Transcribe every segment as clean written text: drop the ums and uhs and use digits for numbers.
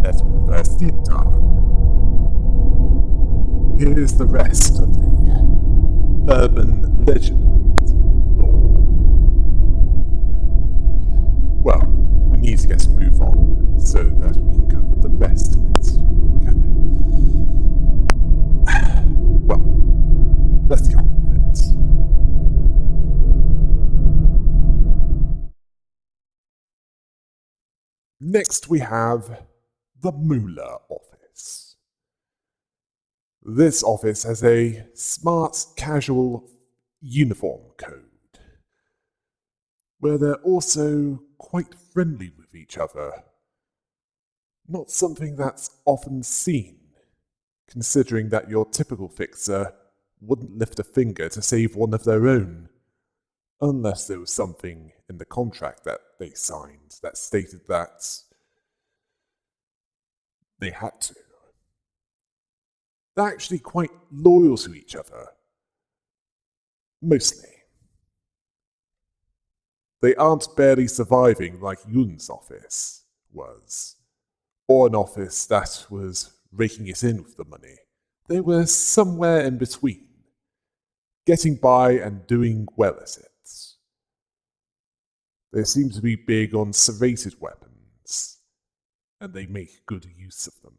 NetMoverSitan. Here's the rest of the urban legend lore. Well, we need to get a move on so that we can cover the rest of it. Well, let's get on with it. Next we have the Molar Office. This office has a smart, casual uniform code, where they're also quite friendly with each other. Not something that's often seen, considering that your typical fixer wouldn't lift a finger to save one of their own, unless there was something in the contract that they signed that stated that they had to. They're actually quite loyal to each other. Mostly. They aren't barely surviving like Yun's office was, or an office that was raking it in with the money. They were somewhere in between, getting by and doing well at it. They seem to be big on serrated weapons, and they make good use of them.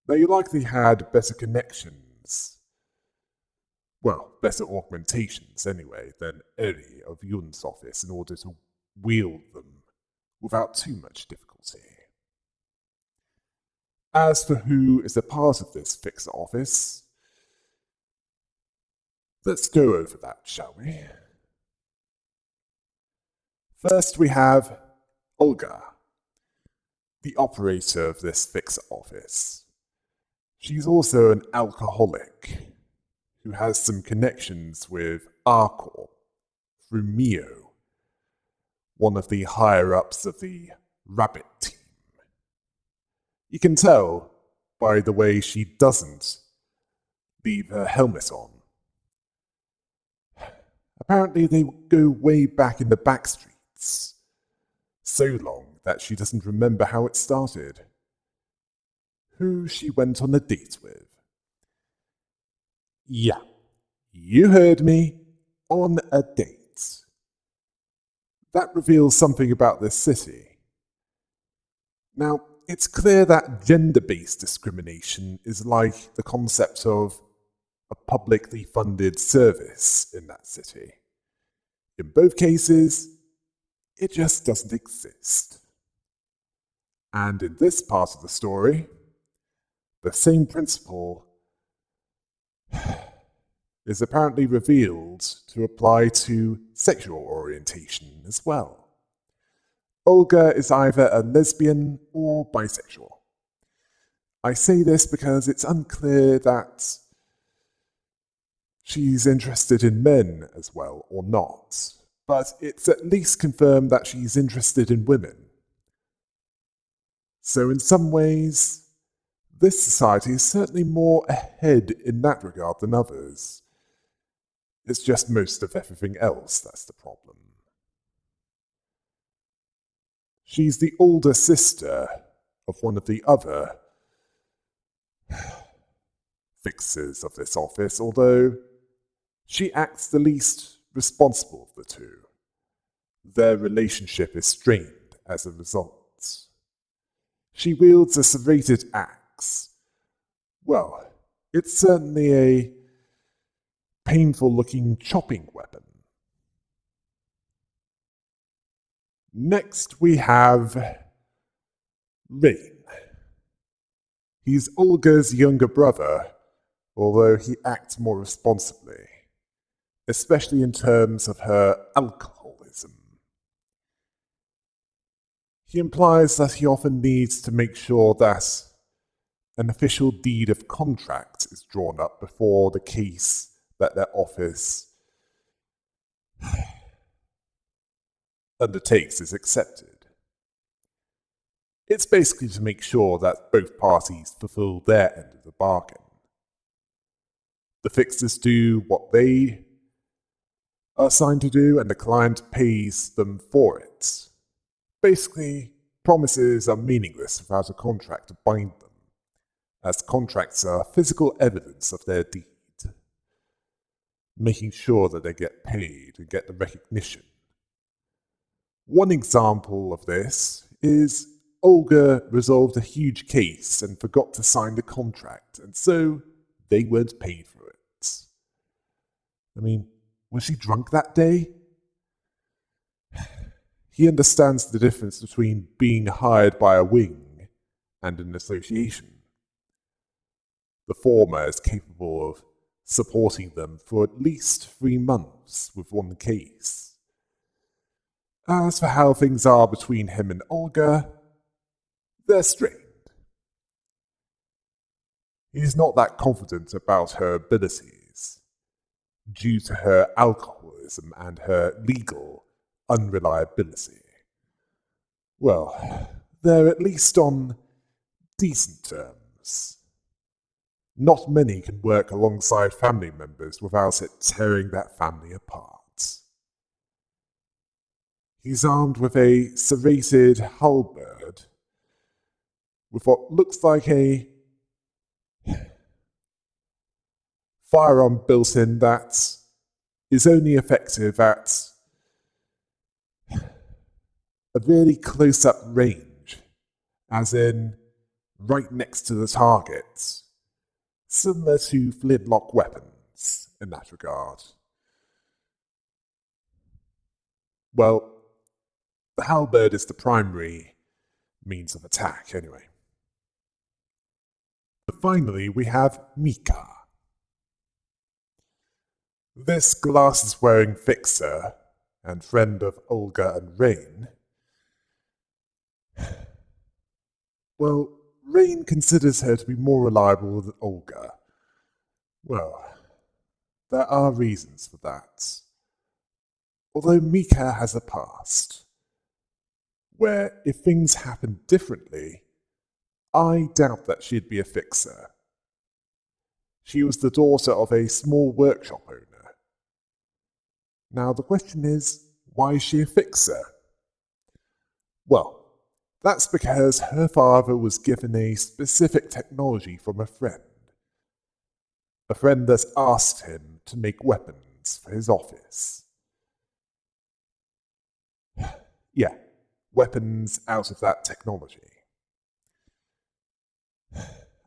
They likely had better connections, well, better augmentations anyway, than any of Yun's office in order to wield them without too much difficulty. As for who is a part of this fixer office, let's go over that, shall we? First we have Olga, the operator of this fixer office. She's also an alcoholic who has some connections with Arcor through Mio, one of the higher-ups of the Rabbit team. You can tell by the way she doesn't leave her helmet on. Apparently they go way back in the back streets, so long that she doesn't remember how it started, who she went on a date with. Yeah, you heard me, on a date. That reveals something about this city. Now, it's clear that gender-based discrimination is like the concept of a publicly funded service in that city. In both cases, it just doesn't exist. And in this part of the story, the same principle is apparently revealed to apply to sexual orientation as well. Olga is either a lesbian or bisexual. I say this because it's unclear that she's interested in men as well or not, but it's at least confirmed that she's interested in women. So in some ways, this society is certainly more ahead in that regard than others. It's just most of everything else that's the problem. She's the older sister of one of the other fixers of this office, although she acts the least responsible of the two. Their relationship is strained as a result. She wields a serrated axe. Well, it's certainly a painful-looking chopping weapon. Next we have Rain. He's Olga's younger brother, although he acts more responsibly, especially in terms of her alcoholism. He implies that he often needs to make sure that an official deed of contract is drawn up before the case that their office undertakes is accepted. It's basically to make sure that both parties fulfill their end of the bargain. The fixers do what they are assigned to do, and the client pays them for it. Basically, Promises are meaningless without a contract to bind them, as contracts are physical evidence of their deed, making sure that they get paid and get the recognition. One example of this is Olga resolved a huge case and forgot to sign the contract, and so they weren't paid for it. I mean, was she drunk that day? He understands the difference between being hired by a wing and an association. The former is capable of supporting them for at least 3 months with one case. As for how things are between him and Olga, they're strained. He's not that confident about her abilities, due to her alcoholism and her legal unreliability. Well, they're at least on decent terms. Not many can work alongside family members without it tearing that family apart. He's armed with a serrated halberd, with what looks like a firearm built in that is only effective at a really close-up range, as in right next to the target, similar to flintlock weapons in that regard. Well, the halberd is the primary means of attack, anyway. But finally, we have Mika. This glasses-wearing fixer and friend of Olga and Rain. Well, Rain considers her to be more reliable than Olga. Well, there are reasons for that. Although Mika has a past, where if things happened differently, I doubt that she'd be a fixer. She was the daughter of a small workshop owner. Now the question is, why is she a fixer? Well, that's because her father was given a specific technology from a friend. A friend that asked him to make weapons for his office. Yeah, weapons out of that technology.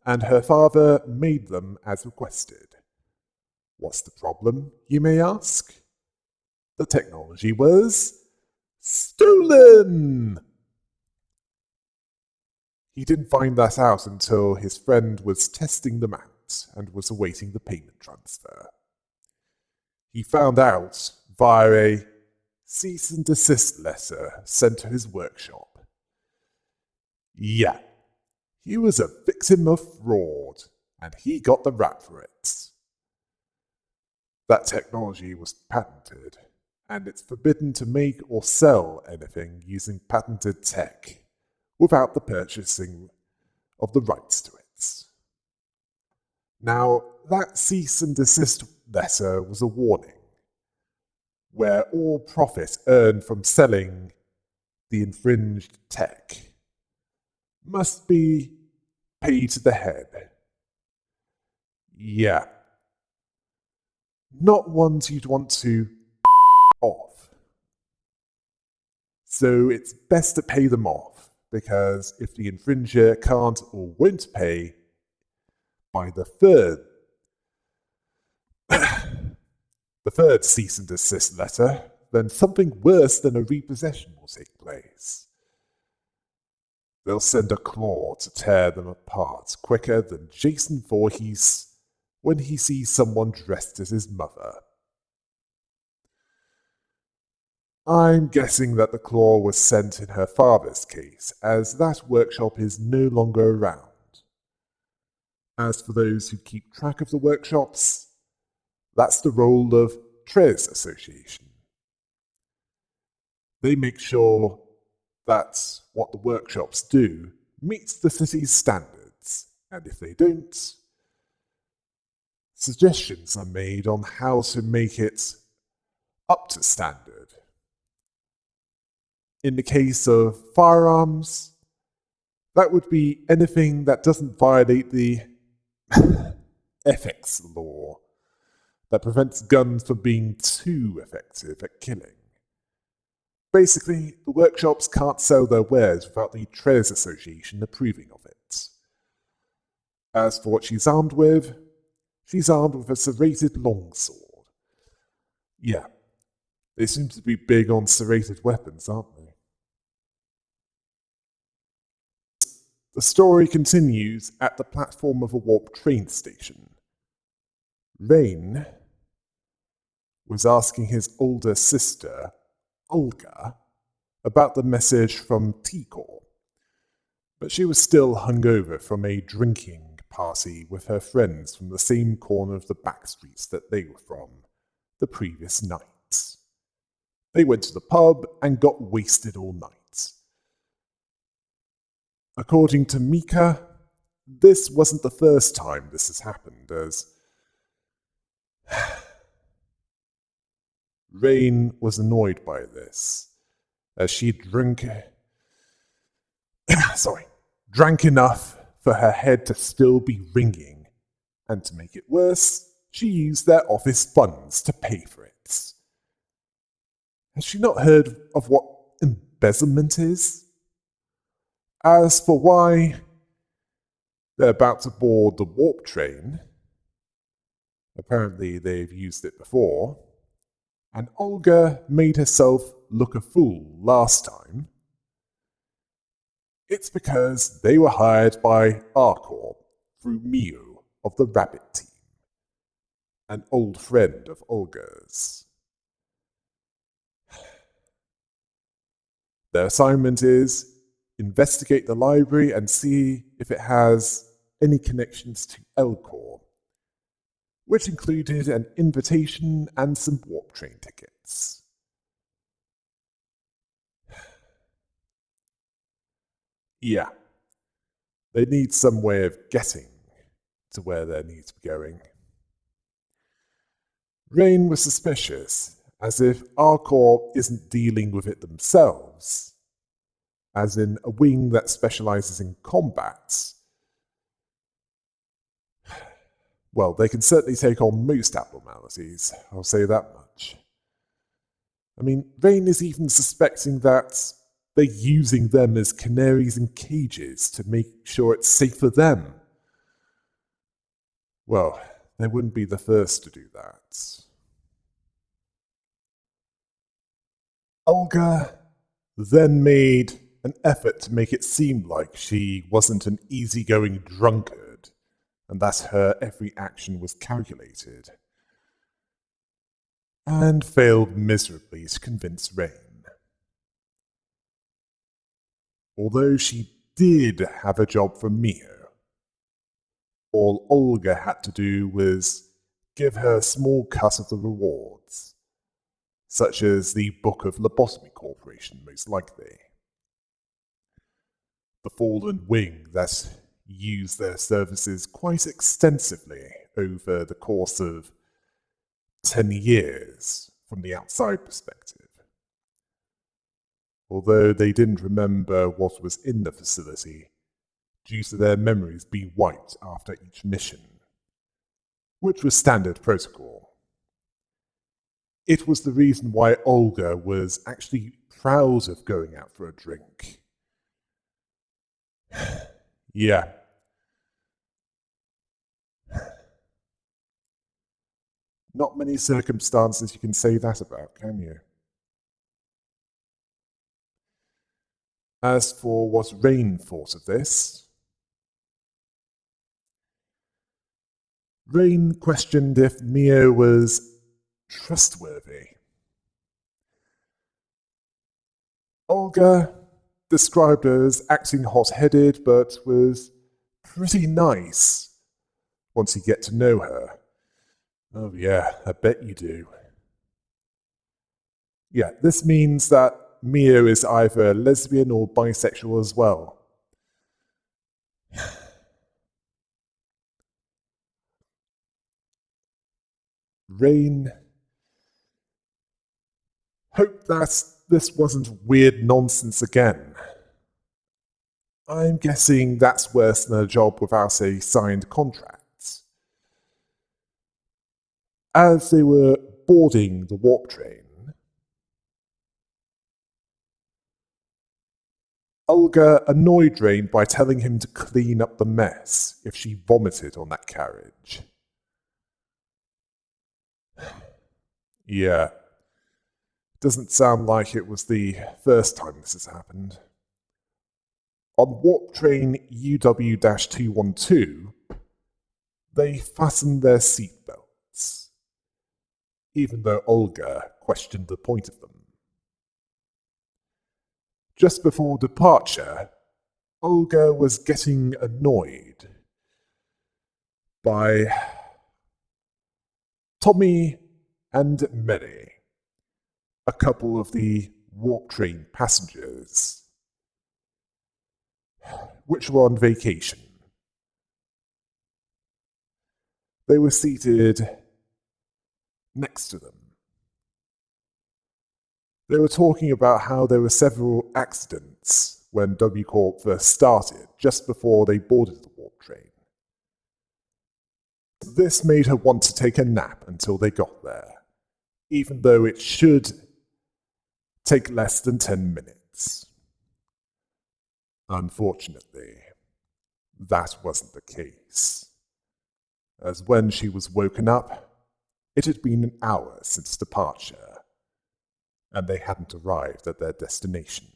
And her father made them as requested. What's the problem, you may ask? The technology was stolen! He didn't find that out until his friend was testing them out and was awaiting the payment transfer. He found out via a cease and desist letter sent to his workshop. Yeah, he was a victim of fraud, and he got the rap for it. That technology was patented, and it's forbidden to make or sell anything using patented tech without the purchasing of the rights to it. Now, that cease and desist letter was a warning, where all profit earned from selling the infringed tech must be paid to the head. Yeah. Not ones you'd want to off. So it's best to pay them off, because if the infringer can't or won't pay by the third cease and desist letter, then something worse than a repossession will take place. They'll send a claw to tear them apart quicker than Jason Voorhees when he sees someone dressed as his mother. I'm guessing that the claw was sent in her father's case, as that workshop is no longer around. As for those who keep track of the workshops, that's the role of Trez Association. They make sure that what the workshops do meets the city's standards, and if they don't, suggestions are made on how to make it up to standard. In the case of firearms, That would be anything that doesn't violate the ethics law that prevents guns from being too effective at killing. Basically, the workshops can't sell their wares without the Traders Association approving of it. As for what she's armed with a serrated longsword. Yeah, they seem to be big on serrated weapons, aren't they? The story continues at the platform of a warp train station. Rain was asking his older sister, Olga, about the message from T-Corps, but she was still hungover from a drinking party with her friends from the same corner of the back streets that they were from the previous night. They went to the pub and got wasted all night. According to Mika, this wasn't the first time this has happened, as Rain was annoyed by this, as she drank enough for her head to still be ringing, and to make it worse, she used their office funds to pay for it. Has she not heard of what embezzlement is? As for why they're about to board the warp train, apparently they've used it before, and Olga made herself look a fool last time. It's because they were hired by Arcor through Mio of the Rabbit team, an old friend of Olga's. Their assignment is investigate the library and see if it has any connections to Elcor, which included an invitation and some warp train tickets. Yeah, they need some way of getting to where they need to be going. Rain was suspicious, as if Arcor isn't dealing with it themselves, as in a wing that specializes in combat. Well, they can certainly take on most abnormalities, I'll say that much. I mean, Rain is even suspecting that they're using them as canaries in cages to make sure it's safe for them. Well, they wouldn't be the first to do that. Olga then made an effort to make it seem like she wasn't an easygoing drunkard, and that her every action was calculated, and failed miserably to convince Rain. Although she did have a job from Mio, all Olga had to do was give her a small cut of the rewards, such as the Book of Lobotomy Corporation, most likely. The fallen wing that used their services quite extensively over the course of 10 years from the outside perspective. Although they didn't remember what was in the facility, due to their memories being wiped after each mission, which was standard protocol. It was the reason why Olga was actually proud of going out for a drink. Yeah. Not many circumstances you can say that about, can you? As for what Rain thought of this, Rain questioned if Mio was trustworthy. Olga described her as acting hot-headed, but was pretty nice once you get to know her. Oh yeah, I bet you do. Yeah, this means that Mio is either lesbian or bisexual as well. Rain hoped that this wasn't weird nonsense again. I'm guessing that's worse than a job without a signed contract. As they were boarding the warp train, Olga annoyed Rain by telling him to clean up the mess if she vomited on that carriage. Yeah, doesn't sound like it was the first time this has happened. On warp train UW 212, they fastened their seatbelts, even though Olga questioned the point of them. Just before departure, Olga was getting annoyed by Tommy and Mary, a couple of the warp train passengers, which were on vacation. They were seated next to them. They were talking about how there were several accidents when W Corp first started, just before they boarded the warp train. This made her want to take a nap until they got there, even though it should take less than 10 minutes. Unfortunately, that wasn't the case, as when she was woken up, it had been an hour since departure, and they hadn't arrived at their destination.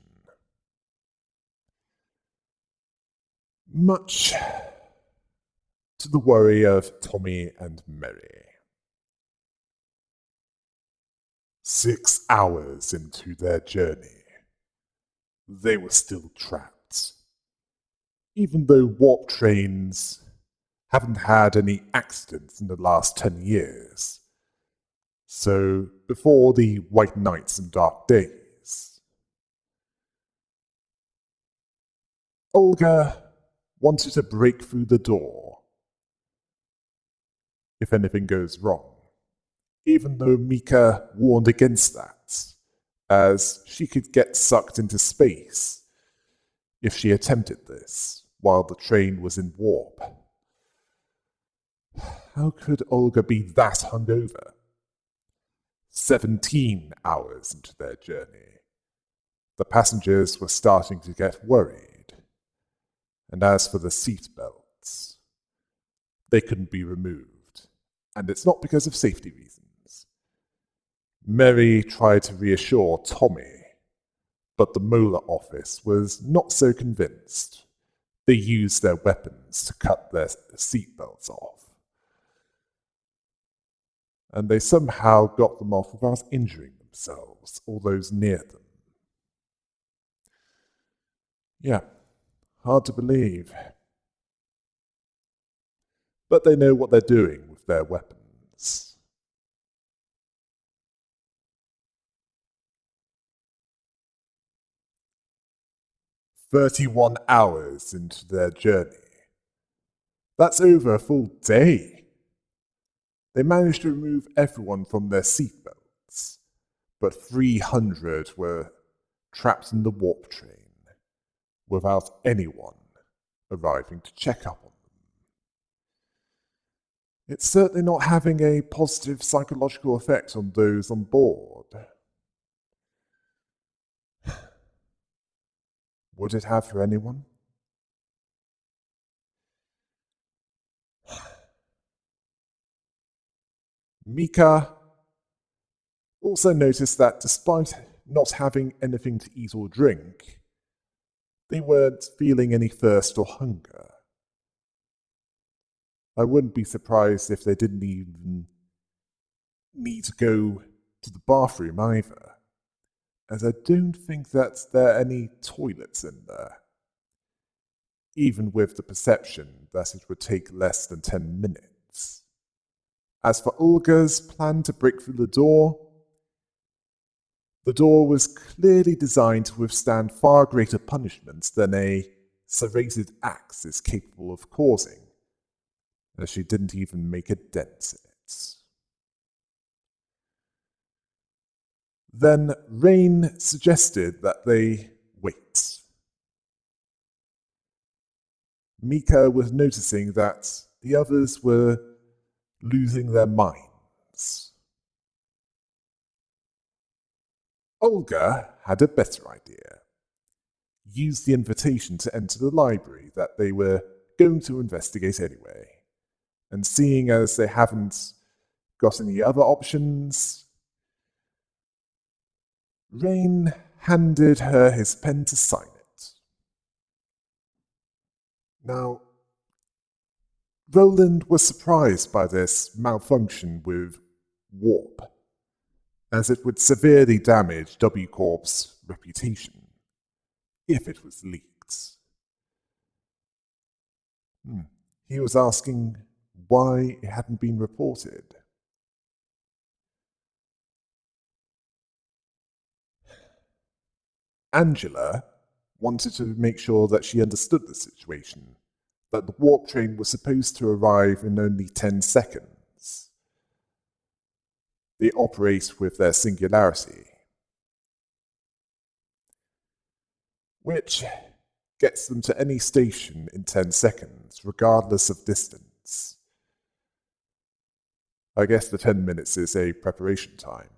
Much to the worry of Tommy and Mary. 6 hours into their journey, they were still trapped. Even though warp trains haven't had any accidents in the last 10 years. So, before the white nights and dark days, Olga wanted to break through the door if anything goes wrong, even though Mika warned against that, as she could get sucked into space if she attempted this while the train was in warp. How could Olga be that hungover? 17 hours into their journey, the passengers were starting to get worried. And as for the seat belts, they couldn't be removed, and it's not because of safety reasons. Mary tried to reassure Tommy, but the Molar Office was not so convinced. They used their weapons to cut their seatbelts off. And they somehow got them off without injuring themselves or those near them. Yeah, hard to believe. But they know what they're doing with their weapons. "31 hours into their journey. That's over a full day. They managed to remove everyone from their seatbelts, but 300 were trapped in the warp train without anyone arriving to check up on them. It's certainly not having a positive psychological effect on those on board. Would it have for anyone? Mika also noticed that despite not having anything to eat or drink, they weren't feeling any thirst or hunger. I wouldn't be surprised if they didn't even need to go to the bathroom either, as I don't think that there are any toilets in there, even with the perception that it would take less than 10 minutes. As for Olga's plan to break through the door was clearly designed to withstand far greater punishments than a serrated axe is capable of causing, as she didn't even make a dent in it. Then Rain suggested that they wait. Mika was noticing that the others were losing their minds. Olga had a better idea. Use the invitation to enter the library that they were going to investigate anyway. And seeing as they haven't got any other options, Rain handed her his pen to sign it. Now, Roland was surprised by this malfunction with Warp, as it would severely damage W Corp's reputation if it was leaked. He was asking why it hadn't been reported. Angela wanted to make sure that she understood the situation, that the warp train was supposed to arrive in only 10 seconds. They operate with their singularity, which gets them to any station in 10 seconds, regardless of distance. I guess the 10 minutes is a preparation time,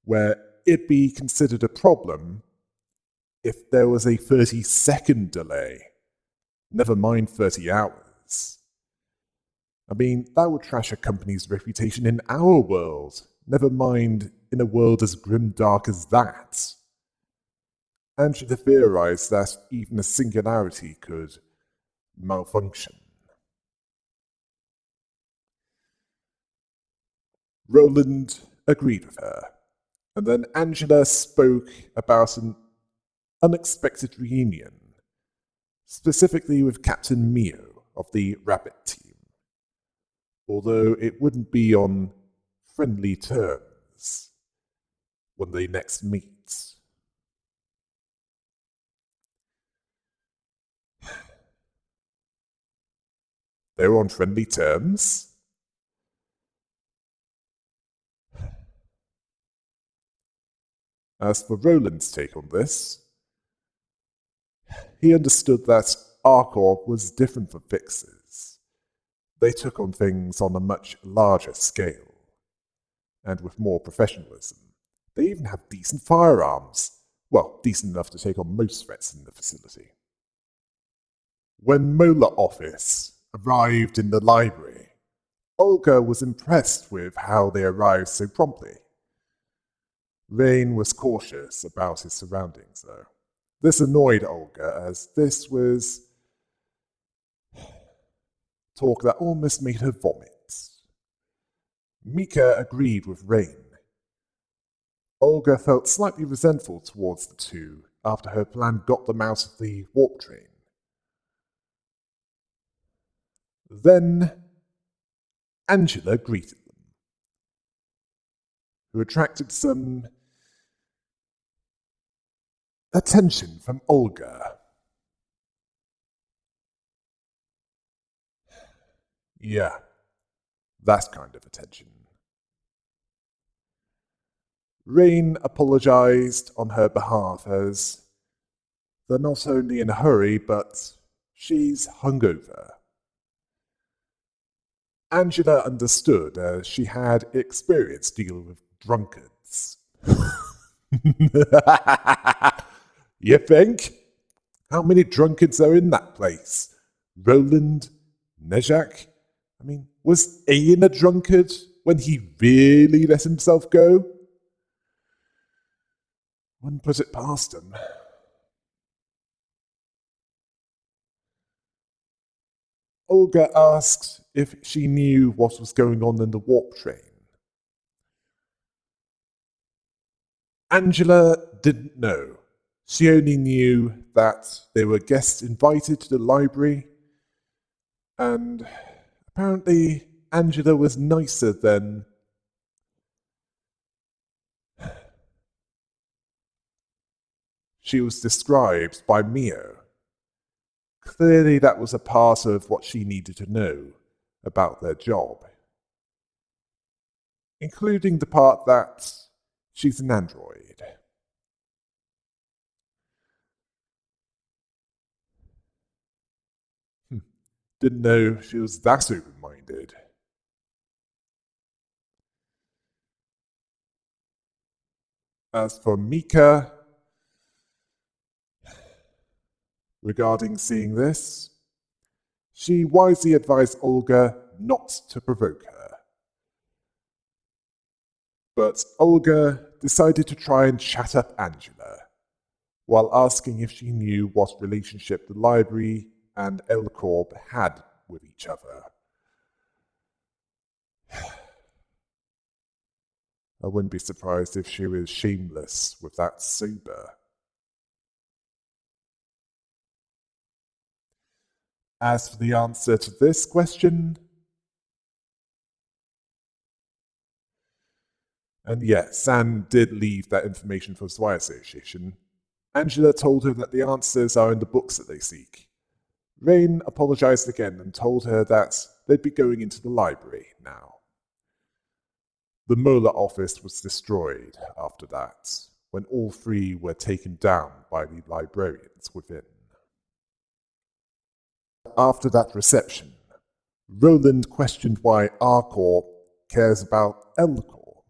where it'd be considered a problem if there was a 30-second delay, never mind 30 hours. I mean, that would trash a company's reputation in our world, never mind in a world as grimdark as that. Angela theorized that even a singularity could malfunction. Roland agreed with her, and then Angela spoke about an unexpected reunion, specifically with Captain Mio of the Rabbit team, although it wouldn't be on friendly terms when they next meet. They were on friendly terms. As for Roland's take on this, he understood that Arcor was different from Fixers. They took on things on a much larger scale, and with more professionalism. They even have decent firearms. Well, decent enough to take on most threats in the facility. When Molar Office arrived in the library, Olga was impressed with how they arrived so promptly. Rain was cautious about his surroundings, though. This annoyed Olga, as this was talk that almost made her vomit. Mika agreed with Rain. Olga felt slightly resentful towards the two after her plan got them out of the warp train. Then Angela greeted them, who attracted some attention from Olga. Yeah, that kind of attention. Rain apologized on her behalf as they're not only in a hurry, but she's hungover. Angela understood as she had experience dealing with drunkards. You think? How many drunkards are in that place? Roland? Nezhak? I mean, was Ian a drunkard when he really let himself go? Wouldn't put it past him. Olga asked if she knew what was going on in the warp train. Angela didn't know. She only knew that there were guests invited to the library, and apparently Angela was nicer than she was described by Mio. Clearly, that was a part of what she needed to know about their job, including the part that she's an android. Didn't know she was that open-minded. As for Mika, regarding seeing this, she wisely advised Olga not to provoke her. But Olga decided to try and chat up Angela, while asking if she knew what relationship the library and Elcorb had with each other. I wouldn't be surprised if she was shameless with that sober. As for the answer to this question, and yes, San did leave that information for the Y Association. Angela told her that the answers are in the books that they seek. Rain apologized again and told her that they'd be going into the library now. The Molar Office was destroyed after that, when all three were taken down by the librarians within. After that reception, Roland questioned why Arcor cares about Elcor.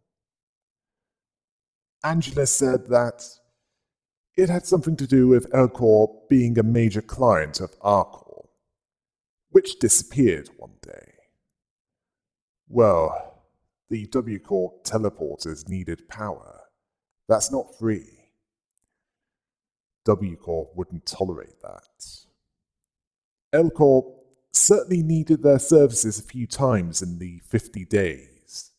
Angela said that it had something to do with Elcor being a major client of Arcor, which disappeared one day. Well, the W-Corp teleporters needed power. That's not free. W-Corp wouldn't tolerate that. Elcorp certainly needed their services a few times in the 50 days,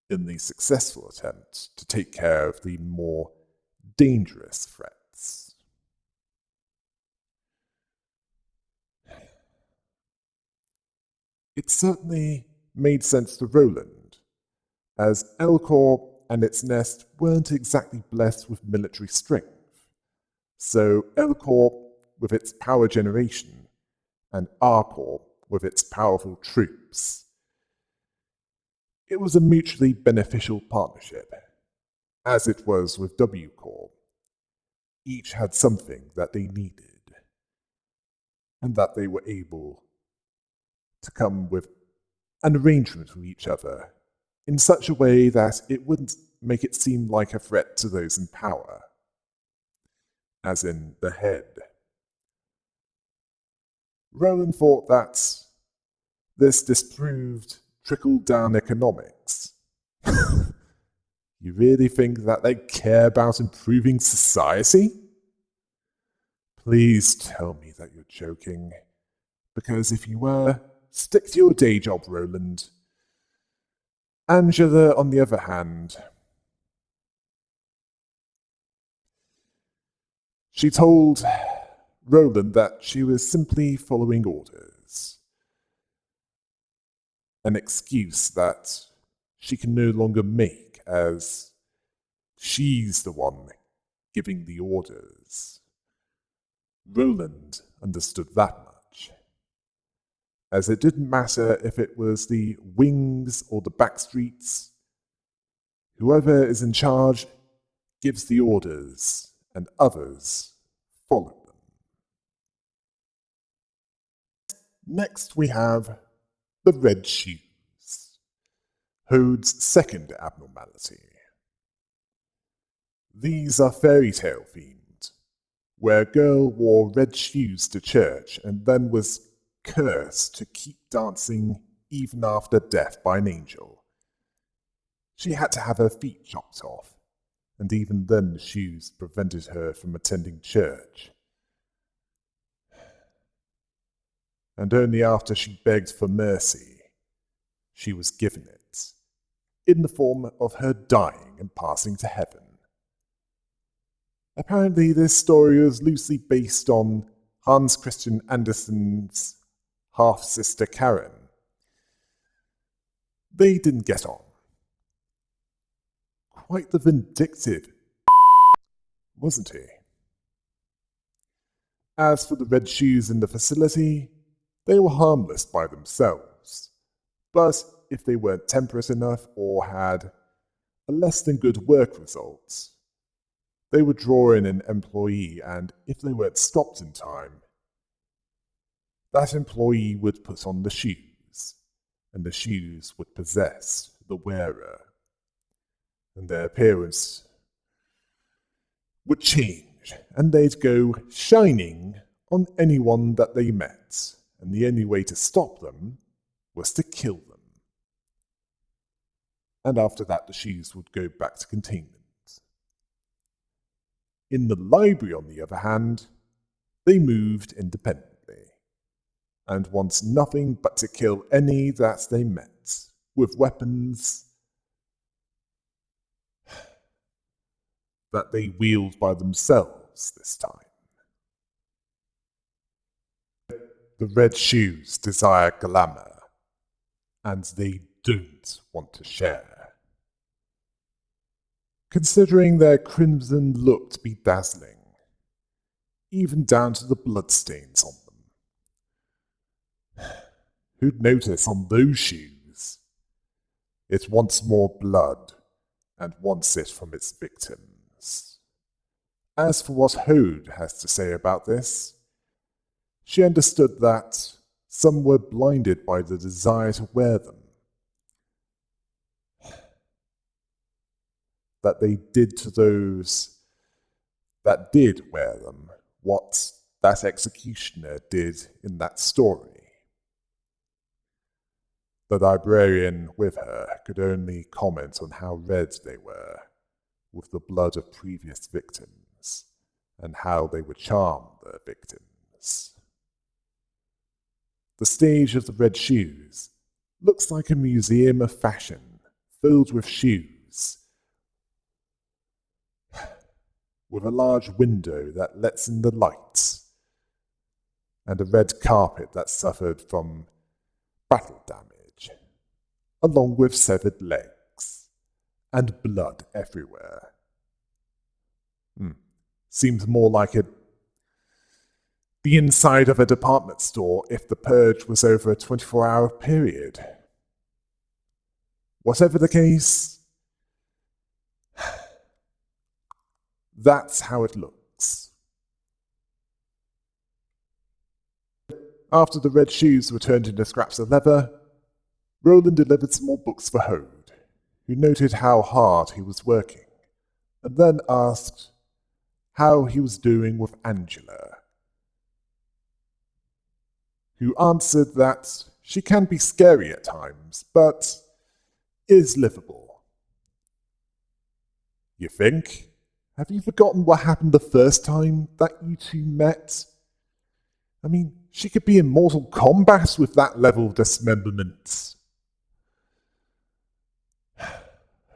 in the successful attempt to take care of the more dangerous threats. It certainly made sense to Roland, as Elcorp and its nest weren't exactly blessed with military strength. So Elcorp, with its power generation, and Arcorp, with its powerful troops. It was a mutually beneficial partnership, as it was with W-Corp. Each had something that they needed, and that they were able to come with an arrangement with each other in such a way that it wouldn't make it seem like a threat to those in power, as in the head. Roland thought that this disproved trickle-down economics. You really think that they care about improving society? Please tell me that you're joking, because if you were, stick to your day job, Roland. Angela, on the other hand, she told Roland that she was simply following orders. An excuse that she can no longer make, as she's the one giving the orders. Roland understood that much, as it didn't matter if it was the wings or the backstreets. Whoever is in charge gives the orders, and others follow them. Next we have the red shoes, Hode's second abnormality. These are fairy tale themed, where a girl wore red shoes to church and then was cursed to keep dancing even after death by an angel. She had to have her feet chopped off, and even then the shoes prevented her from attending church. And only after she begged for mercy, she was given it, in the form of her dying and passing to heaven. Apparently, this story was loosely based on Hans Christian Andersen's half-sister Karen. They didn't get on. Quite the vindictive, wasn't he? As for the red shoes in the facility, they were harmless by themselves, but if they weren't temperate enough or had a less than good work result, they would draw in an employee, and if they weren't stopped in time, that employee would put on the shoes, and the shoes would possess the wearer, and their appearance would change, and they'd go shining on anyone that they met, and the only way to stop them was to kill them. And after that, the shoes would go back to containment. In the library, on the other hand, they moved independently, and wanted nothing but to kill any that they met, with weapons that they wield by themselves this time. The red shoes desire glamour, and they don't want to share. Considering their crimson looked bedazzling, even down to the bloodstains on them. Who'd notice on those shoes? It wants more blood, and wants it from its victims. As for what Hode has to say about this, she understood that some were blinded by the desire to wear them. That they did to those that did wear them what that executioner did in that story. The librarian with her could only comment on how red they were with the blood of previous victims, and how they would charm their victims. The stage of the red shoes looks like a museum of fashion filled with shoes, with a large window that lets in the light, and a red carpet that suffered from battle damage, along with severed legs, and blood everywhere. Seems more like the inside of a department store if the purge was over a 24-hour period. Whatever the case, that's how it looks. After the red shoes were turned into scraps of leather, Roland delivered some more books for Hode, who noted how hard he was working, and then asked how he was doing with Angela, who answered that she can be scary at times, but is livable. You think? Have you forgotten what happened the first time that you two met? I mean, she could be in Mortal Kombat with that level of dismemberment.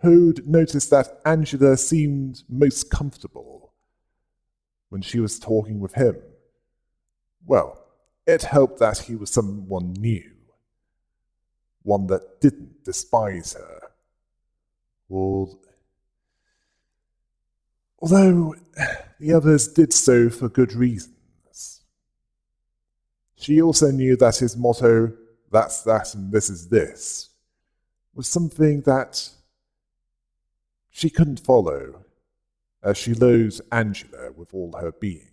Hode noticed that Angela seemed most comfortable when she was talking with him. Well, it helped that he was someone new, one that didn't despise her. Although the others did so for good reasons. She also knew that his motto, "That's that and this is this," was something that she couldn't follow, as she loathes Angela with all her being.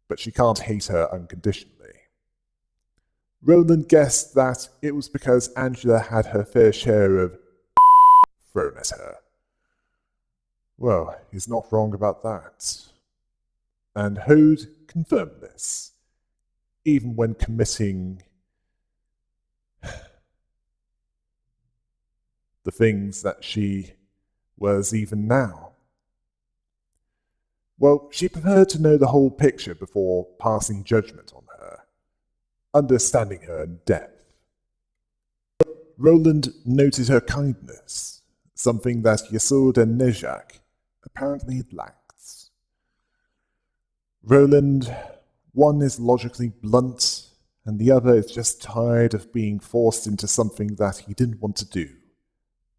But she can't hate her unconditionally. Roland guessed that it was because Angela had her fair share of thrown at her. Well, he's not wrong about that. And Hode confirmed this, even when committing the things that she was even now. Well, she preferred to know the whole picture before passing judgment on her, understanding her in depth. Roland noted her kindness, something that Yasud and Nejak apparently lacks. Roland, one is logically blunt, and the other is just tired of being forced into something that he didn't want to do.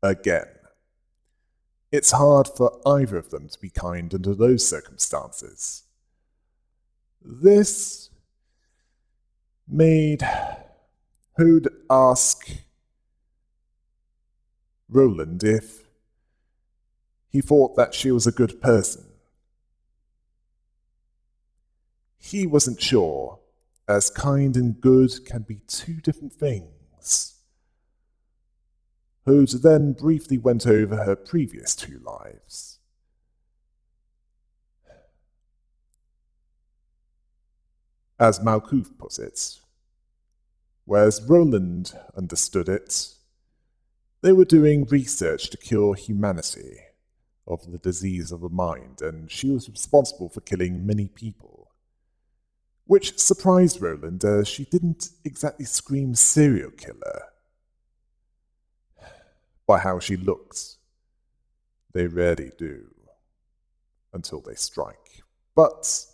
Again. It's hard for either of them to be kind under those circumstances. This made Hode ask Roland if he thought that she was a good person. He wasn't sure, as kind and good can be two different things. Hode then briefly went over her previous two lives. As Malkuth put it, whereas Roland understood it, they were doing research to cure humanity of the disease of the mind, and she was responsible for killing many people. Which surprised Roland, as she didn't exactly scream serial killer by how she looked. They rarely do, until they strike. But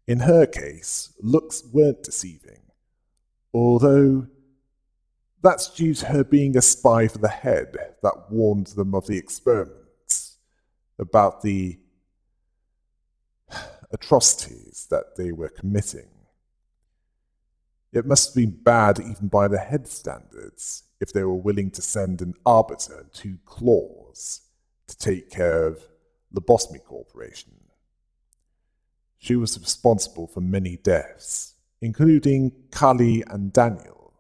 in her case, looks weren't deceiving, although that's due to her being a spy for the head that warned them of the experiments, about the atrocities that they were committing. It must have been bad even by the head standards if they were willing to send an arbiter and 2 claws to take care of the Bosmy Corporation. She was responsible for many deaths, including Kali and Daniel.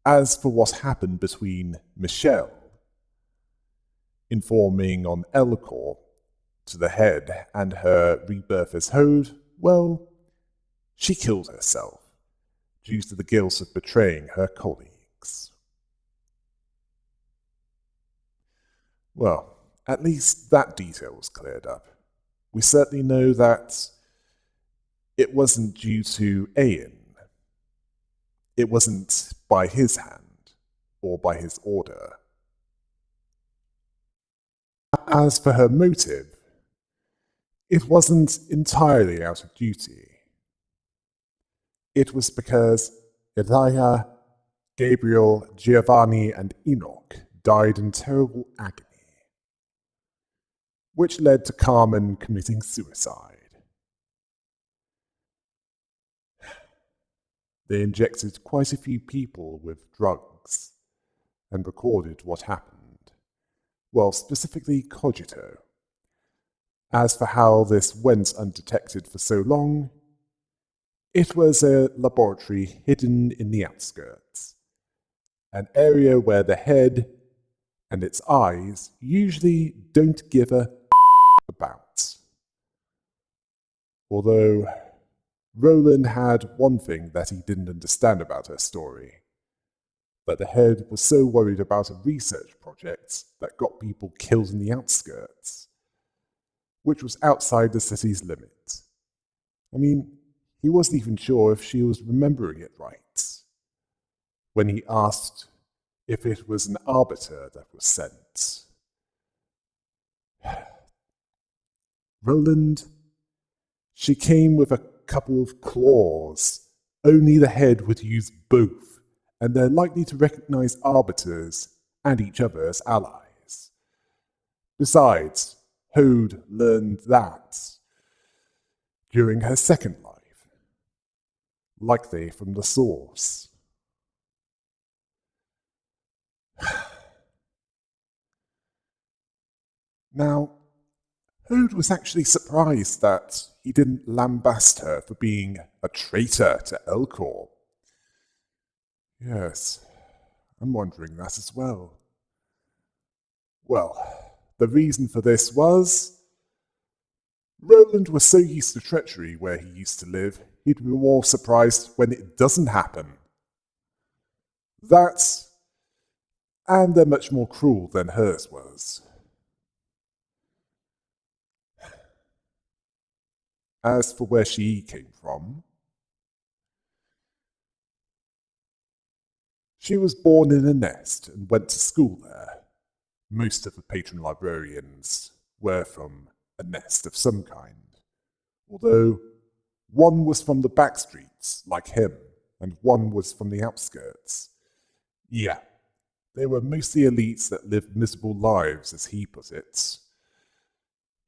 As for what happened between Michelle, informing on Elcor to the head, and her rebirth as Hode, well, she killed herself due to the guilt of betraying her colleagues. Well, at least that detail was cleared up. We certainly know that it wasn't due to Ayn. It wasn't by his hand or by his order. As for her motive, it wasn't entirely out of duty. It was because Elijah, Gabriel, Giovanni, and Enoch died in terrible agony, which led to Carmen committing suicide. They injected quite a few people with drugs and recorded what happened. Well, specifically Cogito. As for how this went undetected for so long, it was a laboratory hidden in the outskirts, an area where the head and its eyes usually don't give a about. Although Roland had one thing that he didn't understand about her story, that the head was so worried about a research project that got people killed in the outskirts, which was outside the city's limit. I mean, he wasn't even sure if she was remembering it right when he asked if it was an arbiter that was sent. Roland, she came with a couple of claws. Only the head would use both, and they're likely to recognize arbiters and each other as allies. Besides, Hode learned that during her second life, likely from the source. Now, Hode was actually surprised that he didn't lambast her for being a traitor to Elcor. Yes, I'm wondering that as well. Well, the reason for this was Roland was so used to treachery where he used to live, he'd be more surprised when it doesn't happen. That, and they're much more cruel than hers was. As for where she came from, she was born in a nest and went to school there. Most of the patron librarians were from a nest of some kind, although one was from the back streets, like him, and one was from the outskirts. Yeah, they were mostly elites that lived miserable lives, as he put it.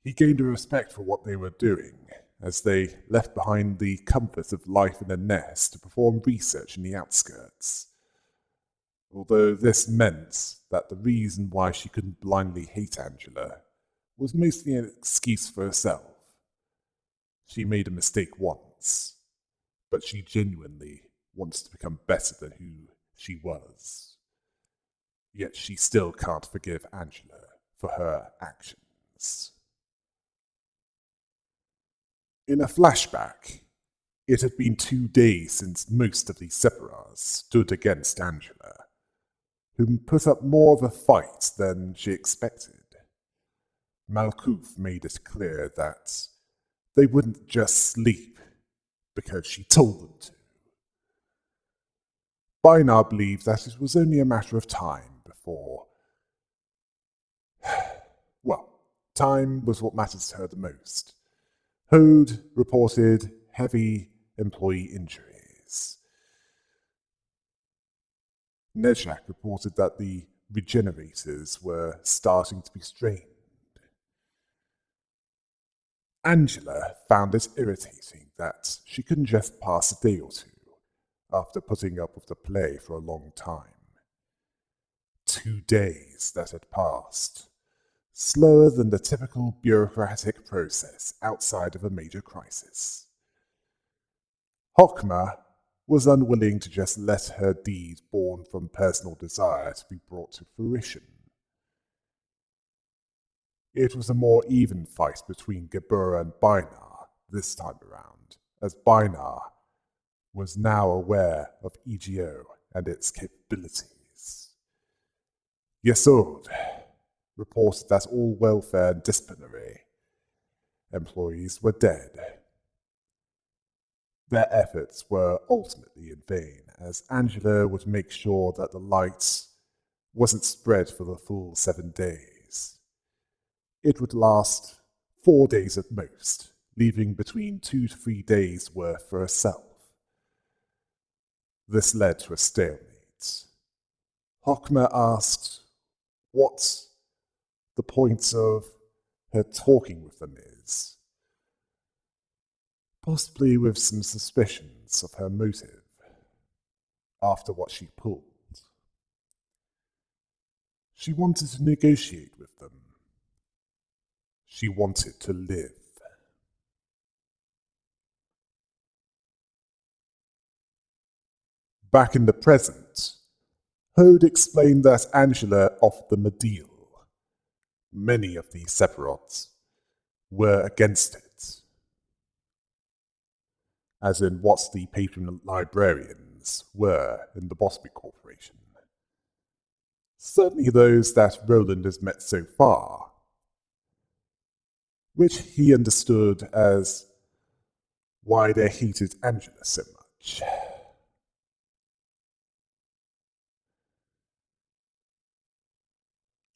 He gained a respect for what they were doing, as they left behind the comfort of life in a nest to perform research in the outskirts. Although this meant that the reason why she couldn't blindly hate Angela was mostly an excuse for herself. She made a mistake once, but she genuinely wants to become better than who she was. Yet she still can't forgive Angela for her actions. In a flashback, it had been 2 days since most of the Separars stood against Angela, whom put up more of a fight than she expected. Malkuth made it clear that they wouldn't just sleep because she told them to. Bynard believed that it was only a matter of time before. Well, time was what mattered to her the most. Hode reported heavy employee injuries. Nezhak reported that the regenerators were starting to be strained. Angela found it irritating that she couldn't just pass a day or two after putting up with the play for a long time. 2 days that had passed, slower than the typical bureaucratic process outside of a major crisis. Hokma was unwilling to just let her deed born from personal desire to be brought to fruition. It was a more even fight between Gebura and Bynard this time around, as Bynard was now aware of EGO and its capabilities. Yesod reported that all welfare and disciplinary employees were dead. Their efforts were ultimately in vain, as Angela would make sure that the light wasn't spread for the full 7 days. It would last 4 days at most, leaving between 2 to 3 days' worth for herself. This led to a stalemate. Hokma asked what the point of her talking with them is, possibly with some suspicions of her motive after what she pulled. She wanted to negotiate with them. She wanted to live. Back in the present, Hode explained that Angela offered them a deal. Many of the Sephiroths were against it, as in what the patron librarians were in the Bosby Corporation. Certainly those that Roland has met so far, which he understood as why they hated Angela so much.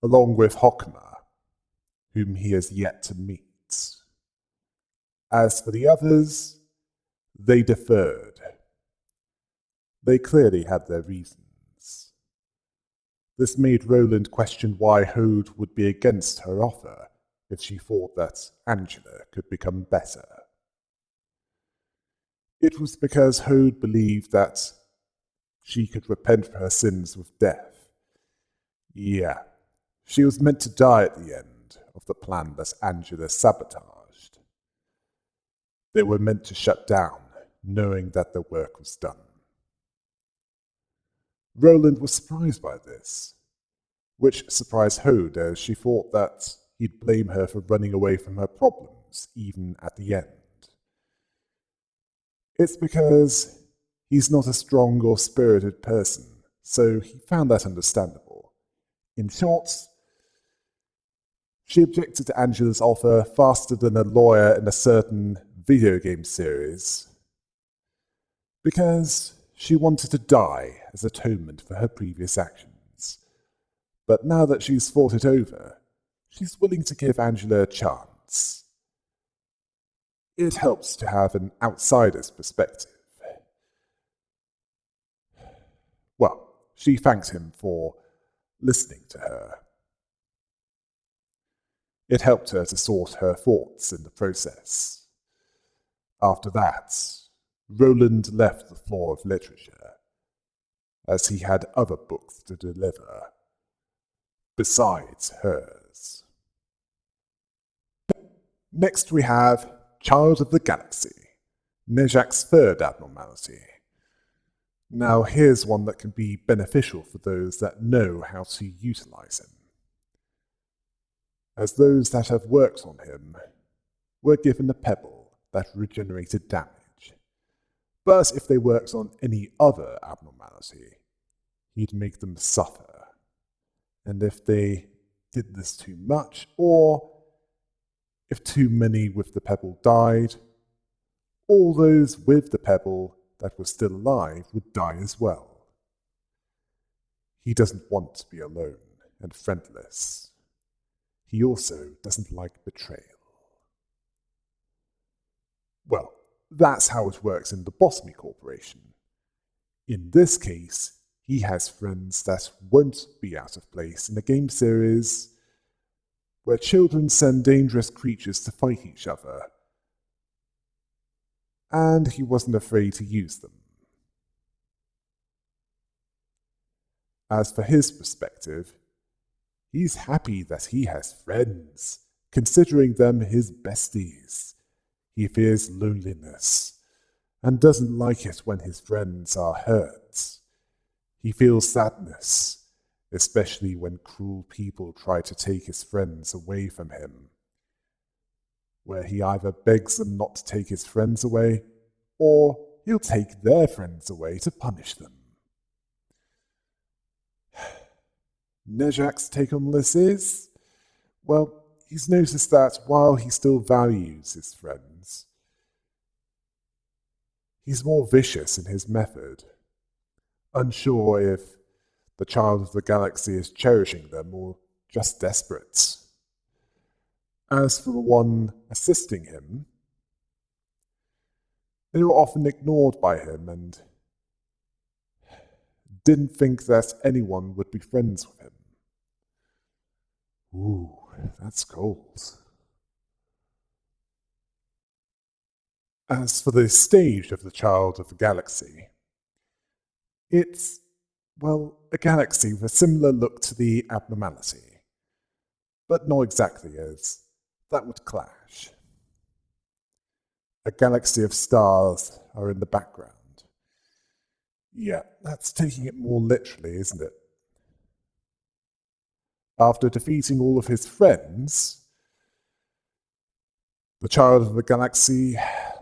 Along with Hokma, whom he has yet to meet. As for the others, they deferred. They clearly had their reasons. This made Roland question why Hode would be against her offer if she thought that Angela could become better. It was because Hode believed that she could repent for her sins with death. Yeah, she was meant to die at the end of the plan that Angela sabotaged. They were meant to shut down, knowing that their work was done. Roland was surprised by this, which surprised Hode as she thought that he'd blame her for running away from her problems, even at the end. It's because he's not a strong or spirited person, so he found that understandable. In short, she objected to Angela's offer faster than a lawyer in a certain video game series, because she wanted to die as atonement for her previous actions. But now that she's fought it over, she's willing to give Angela a chance. It helps to have an outsider's perspective. Well, she thanked him for listening to her. It helped her to sort her thoughts in the process. After that, Roland left the floor of literature, as he had other books to deliver, besides hers. Next we have Child of the Galaxy, Nejak's third abnormality. Now here's one that can be beneficial for those that know how to utilize him, as those that have worked on him were given a pebble that regenerated damage. But if they worked on any other abnormality, he'd make them suffer. And if they did this too much, or if too many with the pebble died, all those with the pebble that were still alive would die as well. He doesn't want to be alone and friendless. He also doesn't like betrayal. Well, that's how it works in the Bosmy Corporation. In this case, he has friends that won't be out of place in a game series where children send dangerous creatures to fight each other, and he wasn't afraid to use them. As for his perspective, he's happy that he has friends, considering them his besties. He fears loneliness and doesn't like it when his friends are hurt. He feels sadness, especially when cruel people try to take his friends away from him, where he either begs them not to take his friends away, or he'll take their friends away to punish them. Nejak's take on this is, well, he's noticed that while he still values his friends, he's more vicious in his method, unsure if the child of the galaxy is cherishing them or just desperate. As for the one assisting him, they were often ignored by him and didn't think that anyone would be friends with him. Ooh, that's cold. As for the stage of the child of the galaxy, it's, well, a galaxy with a similar look to the abnormality, but not exactly, as that would clash. A galaxy of stars are in the background. Yeah, that's taking it more literally, isn't it? After defeating all of his friends, the child of the galaxy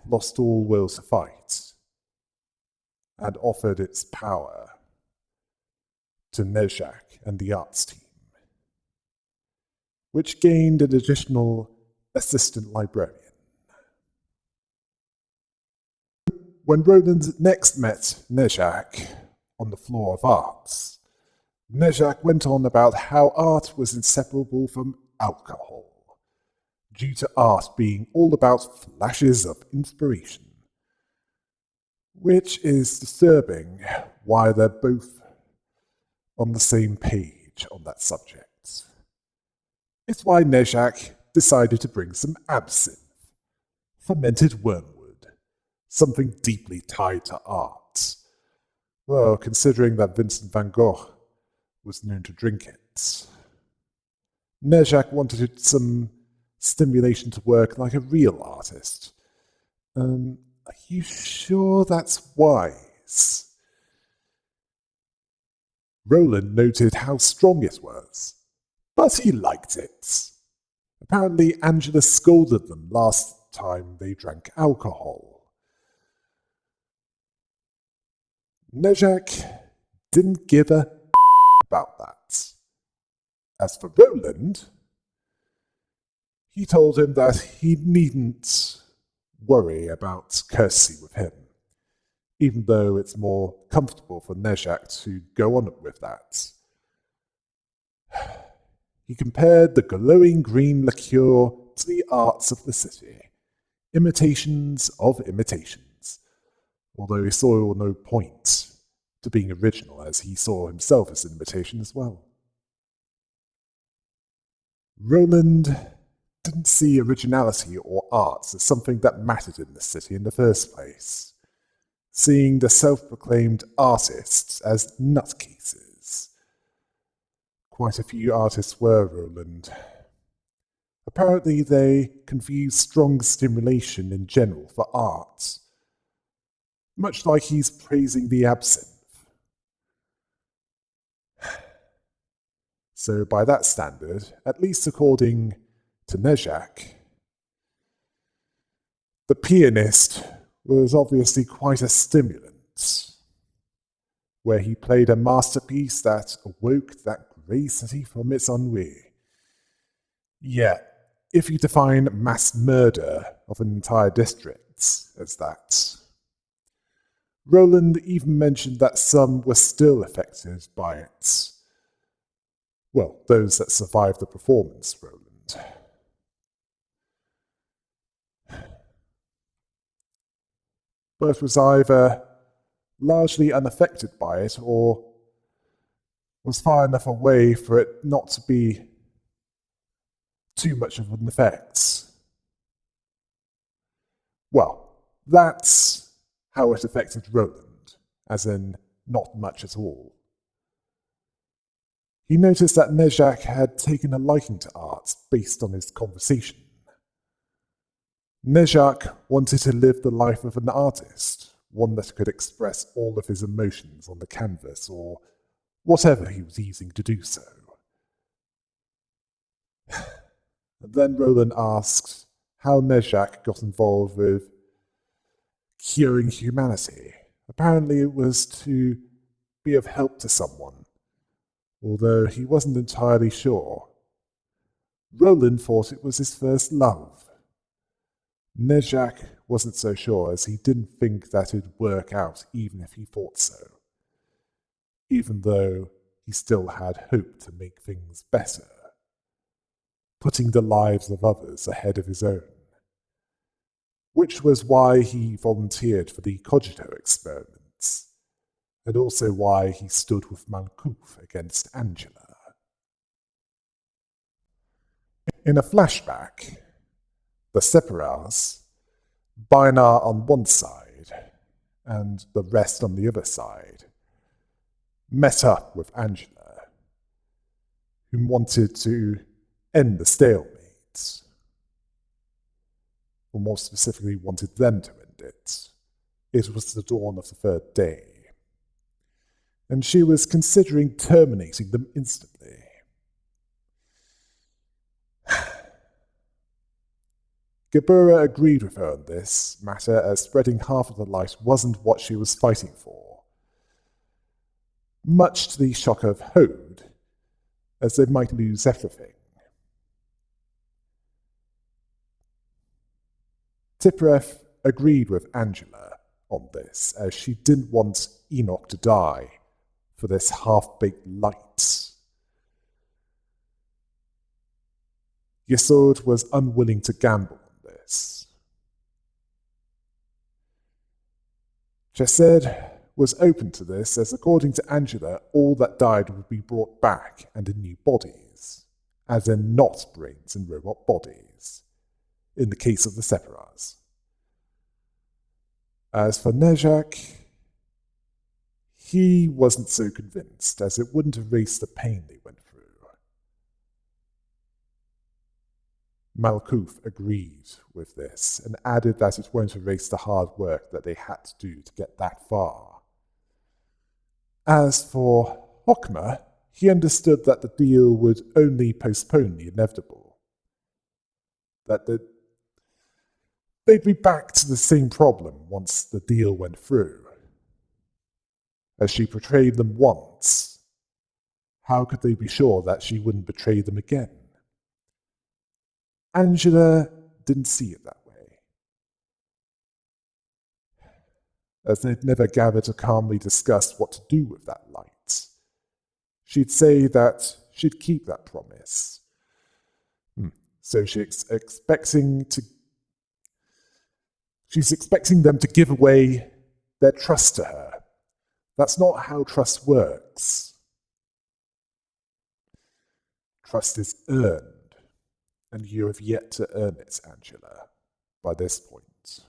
lost all will to fight and offered its power to Nejak and the arts team, which gained an additional assistant librarian. When Roland next met Nejak on the floor of arts, Nejak went on about how art was inseparable from alcohol, due to art being all about flashes of inspiration, which is disturbing why they're both on the same page on that subject. It's why Nejak decided to bring some absinthe, fermented wormwood, something deeply tied to art. Well, considering that Vincent van Gogh was known to drink it. Nejak wanted some stimulation to work like a real artist. Are you sure that's wise? Roland noted how strong it was, but he liked it. Apparently, Angela scolded them last time they drank alcohol. Nejak didn't give a about that. As for Roland, he told him that he needn't worry about courtesy with him, even though it's more comfortable for Nejak to go on with that. He compared the glowing green liqueur to the arts of the city, imitations of imitations, although he saw no point to being original, as he saw himself as an imitation as well. Roland didn't see originality or arts as something that mattered in the city in the first place, seeing the self-proclaimed artists as nutcases. Quite a few artists were, Roland. Apparently they confused strong stimulation in general for art, much like he's praising the absinthe. So by that standard, at least according to Nezhak, the pianist was obviously quite a stimulant, where he played a masterpiece that awoke that grey city from its ennui. Yet, if you define mass murder of an entire district as that, Roland even mentioned that some were still affected by it. Well, those that survived the performance, Roland. But was either largely unaffected by it or was far enough away for it not to be too much of an effect. Well, that's how it affected Roland, as in not much at all. He noticed that Nezhak had taken a liking to art based on his conversation. Nezhak wanted to live the life of an artist, one that could express all of his emotions on the canvas or whatever he was using to do so. And then Roland asked how Nezhak got involved with curing humanity. Apparently it was to be of help to someone, although he wasn't entirely sure. Roland thought it was his first love. Nezhak wasn't so sure, as he didn't think that it'd work out even if he thought so, even though he still had hope to make things better, putting the lives of others ahead of his own, which was why he volunteered for the Cogito experiments, and also why he stood with Malkouf against Angela. In a flashback, the Separats, Bainar on one side and the rest on the other side, met up with Angela, who wanted to end the stalemate, or more specifically wanted them to end it. It was the dawn of the third day, and she was considering terminating them instantly. Gebura agreed with her on this matter, as spreading half of the light wasn't what she was fighting for, much to the shock of Hode, as they might lose everything. Tipref agreed with Angela on this, as she didn't want Enoch to die for this half-baked light. Yesod was unwilling to gamble on this. Chesed was open to this, as according to Angela, all that died would be brought back and in new bodies, as in not brains and robot bodies, in the case of the Separats. As for Nezhak, he wasn't so convinced, as it wouldn't erase the pain they went through. Malkouf agreed with this, and added that it won't erase the hard work that they had to do to get that far. As for Hokma, he understood that the deal would only postpone the inevitable. That they'd be back to the same problem once the deal went through. As she betrayed them once, how could they be sure that she wouldn't betray them again? Angela didn't see it that way, as they'd never gathered to calmly discuss what to do with that light. She'd say that she'd keep that promise. So she's expecting them to give away their trust to her. That's not how trust works. Trust is earned, and you have yet to earn it, Angela, by this point.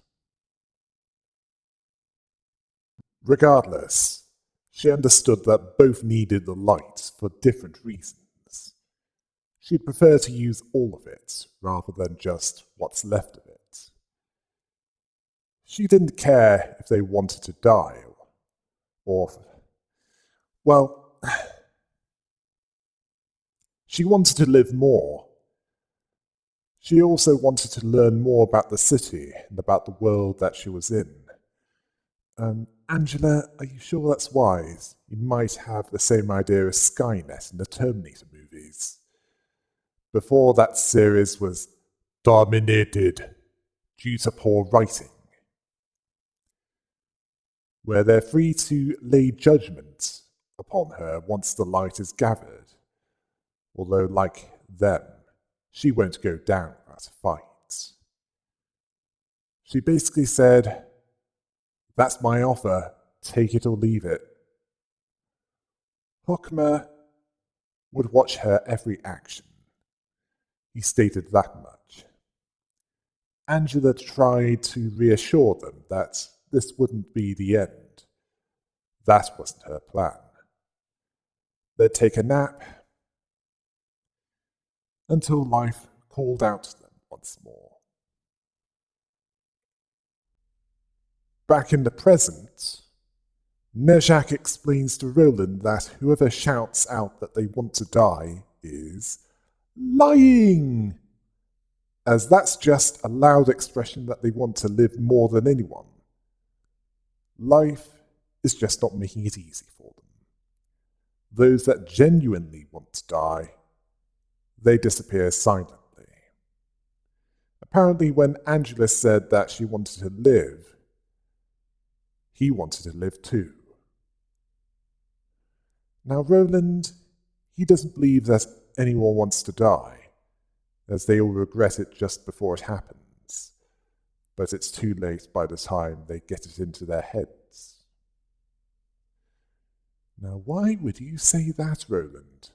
Regardless, she understood that both needed the light for different reasons. She'd prefer to use all of it, rather than just what's left of it. She didn't care if they wanted to die, or well, she wanted to live more. She also wanted to learn more about the city and about the world that she was in. Angela, are you sure that's wise? You might have the same idea as Skynet in the Terminator movies. Before that series was dominated due to poor writing, where they're free to lay judgment upon her once the light is gathered, although, like them, she won't go down without a fight. She basically said, "That's my offer, take it or leave it." Hockmer would watch her every action. He stated that much. Angela tried to reassure them that this wouldn't be the end. That wasn't her plan. They'd take a nap until life called out to them once more. Back in the present, Nezhak explains to Roland that whoever shouts out that they want to die is lying, as that's just a loud expression that they want to live more than anyone. Life is just not making it easy for them. Those that genuinely want to die, they disappear silently. Apparently, when Angela said that she wanted to live, he wanted to live too. Now, Roland, he doesn't believe that anyone wants to die, as they all regret it just before it happens. But it's too late by the time they get it into their heads. Now, why would you say that, Roland?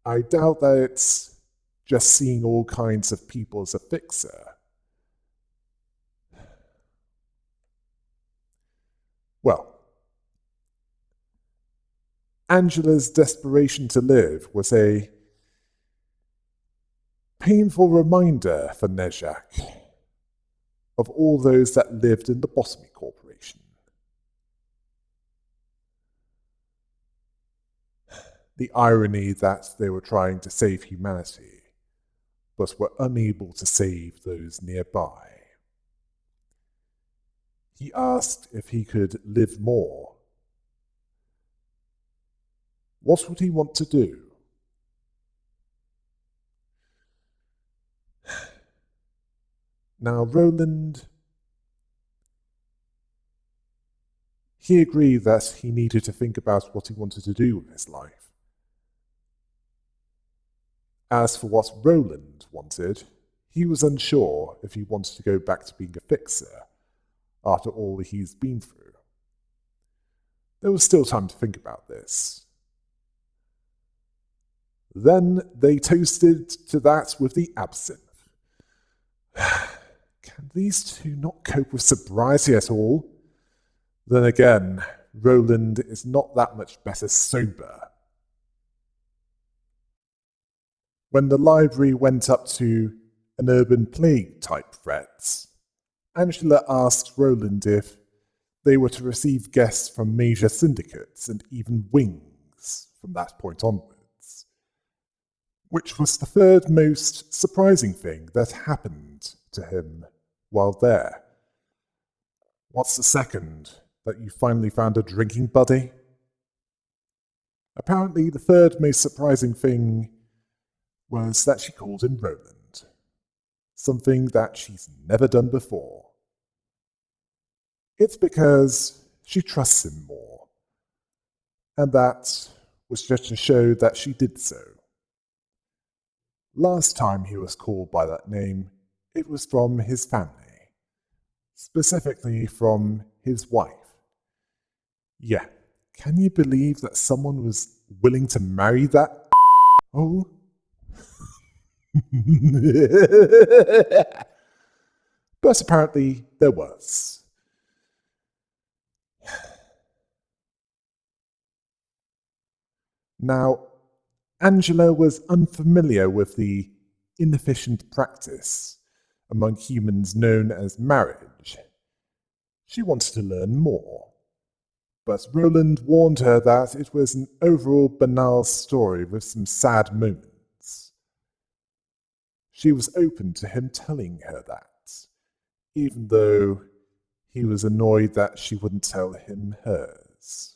I doubt that it's just seeing all kinds of people as a fixer. Well, Angela's desperation to live was a painful reminder for Nezhak of all those that lived in the Botany Corporation. The irony that they were trying to save humanity, but were unable to save those nearby. He asked if he could live more. What would he want to do? Now, Roland, he agreed that he needed to think about what he wanted to do with his life. As for what Roland wanted, he was unsure if he wanted to go back to being a fixer after all he's been through. There was still time to think about this. Then they toasted to that with the absinthe. Can these two not cope with sobriety at all? Then again, Roland is not that much better sober. When the library went up to an urban plague type threat, Angela asked Roland if they were to receive guests from major syndicates and even wings from that point onwards, which was the third most surprising thing that happened to him while there. What's the second? That you finally found a drinking buddy? Apparently, the third most surprising thing was that she called him Roland, something that she's never done before. It's because she trusts him more, and that was just to show that she did so. Last time he was called by that name, it was from his family, specifically from his wife. Yeah, can you believe that someone was willing to marry that? Oh. But apparently there was. Now, Angela was unfamiliar with the inefficient practice among humans known as marriage, She wanted to learn more, but Roland warned her that it was an overall banal story with some sad moments. She was open to him telling her that, even though he was annoyed that she wouldn't tell him hers.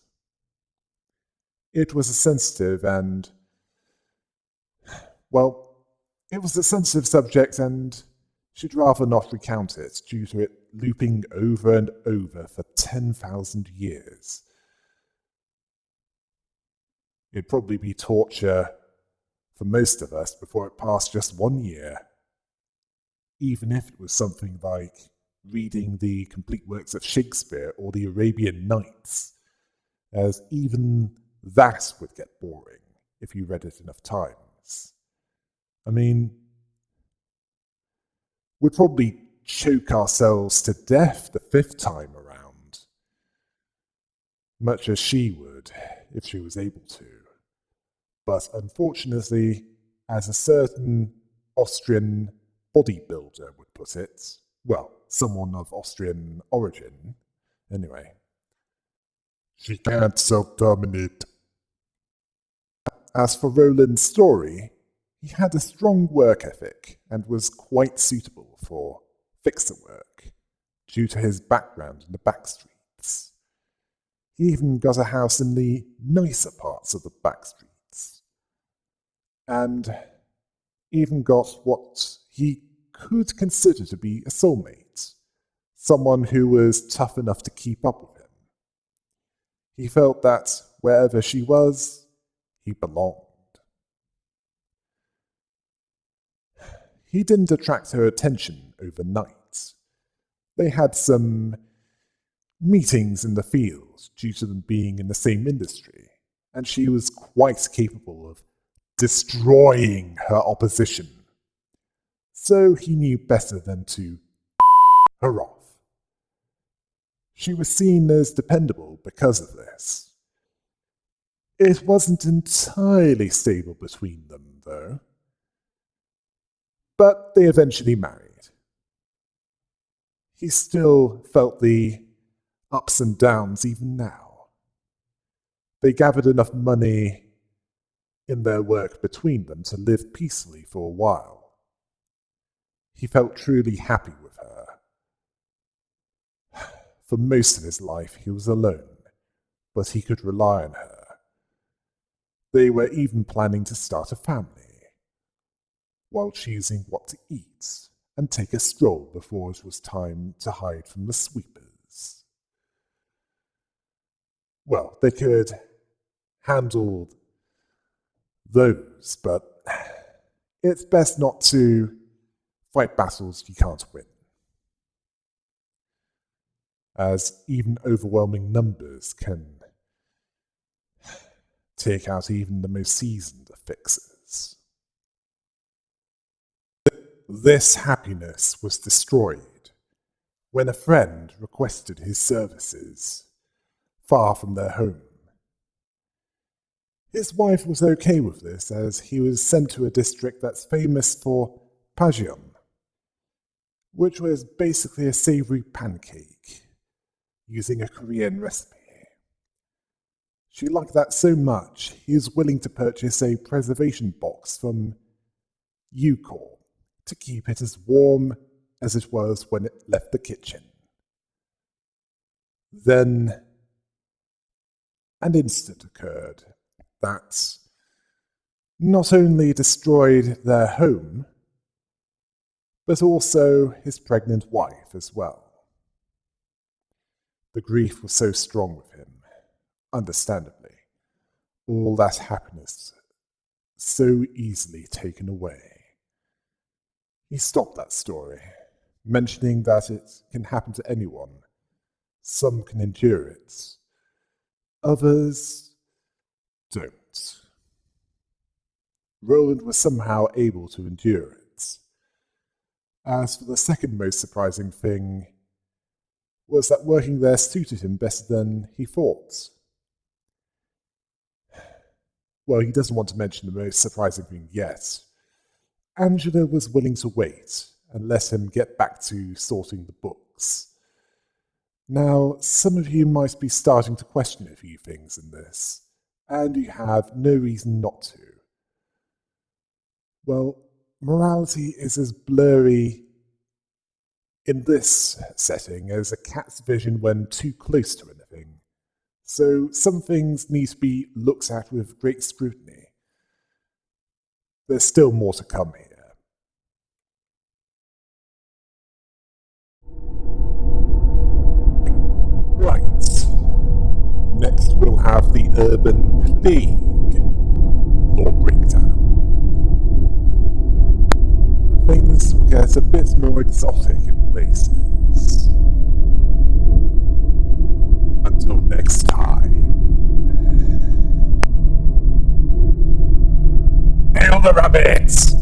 It was a sensitive and, well, it was a sensitive subject and she'd rather not recount it due to it looping over and over for 10,000 years. It'd probably be torture for most of us before it passed just 1 year, even if it was something like reading the complete works of Shakespeare or the Arabian Nights, as even that would get boring if you read it enough times. I mean, we'd probably choke ourselves to death the 5th time around, much as she would if she was able to. But unfortunately, as a certain Austrian bodybuilder would put it, well, someone of Austrian origin, anyway, she can't self-dominate. As for Roland's story, he had a strong work ethic and was quite suitable for fixer work due to his background in the back streets. He even got a house in the nicer parts of the back streets, and even got what he could consider to be a soulmate, someone who was tough enough to keep up with him. He felt that wherever she was, he belonged. He didn't attract her attention overnight. They had some meetings in the field due to them being in the same industry, and she was quite capable of destroying her opposition. So he knew better than to her off. She was seen as dependable because of this. It wasn't entirely stable between them, though. But they eventually married. He still felt the ups and downs even now. They gathered enough money in their work between them to live peacefully for a while. He felt truly happy with her. For most of his life he was alone, but he could rely on her. They were even planning to start a family, while choosing what to eat and take a stroll before it was time to hide from the sweepers. Well, they could handle those, but it's best not to fight battles you can't win, as even overwhelming numbers can take out even the most seasoned of fixers. This happiness was destroyed when a friend requested his services far from their home. His wife was okay with this, as he was sent to a district that's famous for pajeon, which was basically a savory pancake using a Korean recipe. She liked that so much, he was willing to purchase a preservation box from Eucor to keep it as warm as it was when it left the kitchen. Then an incident occurred that not only destroyed their home, but also his pregnant wife as well. The grief was so strong with him, understandably. All that happiness so easily taken away. He stopped that story, mentioning that it can happen to anyone. Some can endure it. Others don't. Roland was somehow able to endure it. As for the second most surprising thing, was that working there suited him better than he thought. Well, he doesn't want to mention the most surprising thing yet. Angela was willing to wait and let him get back to sorting the books. Now, some of you might be starting to question a few things in this, and you have no reason not to. Well, morality is as blurry in this setting as a cat's vision when too close to anything. So some things need to be looked at with great scrutiny. There's still more to come here. Right. Next we'll have the urban plague or breakdown. Things get a bit more exotic in places. Until next time. Hail the rabbits!